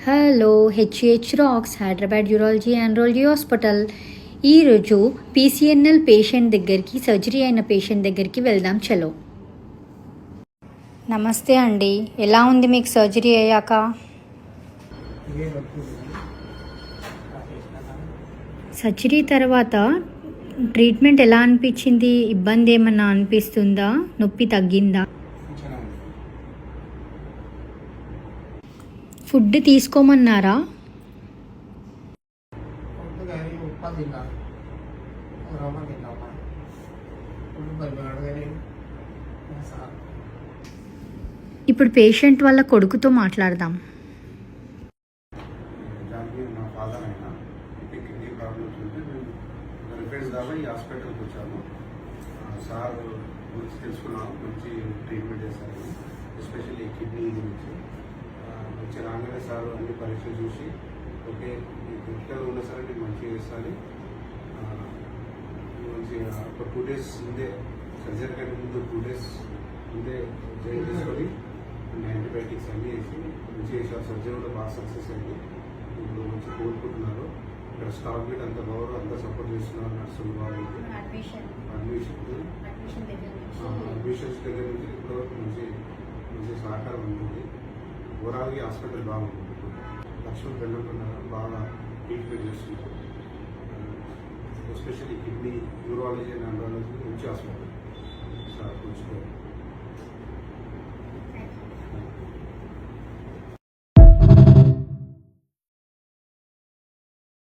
Hello HAH rocks Hyderabad urology andrology hospital. ఈరోజు PCNL patient దగ్గరికి, surgery అయిన పేషెంట్ దగ్గరికి వెళ్దాం. చలో. నమస్తే అండి, ఎలా ఉంది మీకు సర్జరీ అయ్యాక? సర్జరీ తర్వాత ట్రీట్మెంట్ ఎలా అనిపించింది? ఇబ్బంది ఏమన్నా అనిపిస్తుందా? నొప్పి తగ్గిందా? ఫుడ్ తీసుకోమన్నారా? ఇప్పుడు పేషెంట్ వాళ్ళ కొడుకుతో మాట్లాడదాం. మా ఫాదర్ అయినా కిడ్నీ ప్రాబ్లమ్స్ ఉంటే మేము రిఫరెన్స్ ద్వారా ఈ హాస్పిటల్కి వచ్చాము. సార్ గురించి తెలుసుకున్నాము, మంచి ట్రీట్మెంట్ చేశారు, ఎస్పెషల్లీ కిడ్నీ గురించి. వచ్చి రాగానే సార్ అన్ని పరీక్షలు చూసి ఓకే మీకు క్రిటికల్ ఉన్నా సరే నేను మంచిగా చేస్తాను, మంచిగా ఒక 2 days ముందే సర్జరీ కంటే ముందు 2 days ముందే జాయిన్ చేసుకొని యాంటీబయాటిక్స్ అన్నీ వేసి మంచిగా చేశారు. సర్జరీ కూడా బాగా సక్సెస్ అయింది. ఇప్పుడు మంచి కోలుకుంటున్నారు. ఇక్కడ స్టాఫ్ మీద అంత గౌరవం అంతా సపోర్ట్ చేస్తున్నారు. నర్సులు వాళ్ళు అడ్మిషన్స్ దగ్గర నుంచి ఇప్పుడు మంచి మంచి సహకారం ఉంటుంది. ఓవరాల్గా హాస్పిటల్ బాగుంటుంది. లక్ష్మణ్ వెళ్ళకుండా బాగా ట్రీట్మెంట్ చేస్తున్నారు. Especially kidney urology and andrology మంచి హాస్పిటల్ సార్ కూర్చున్నారు.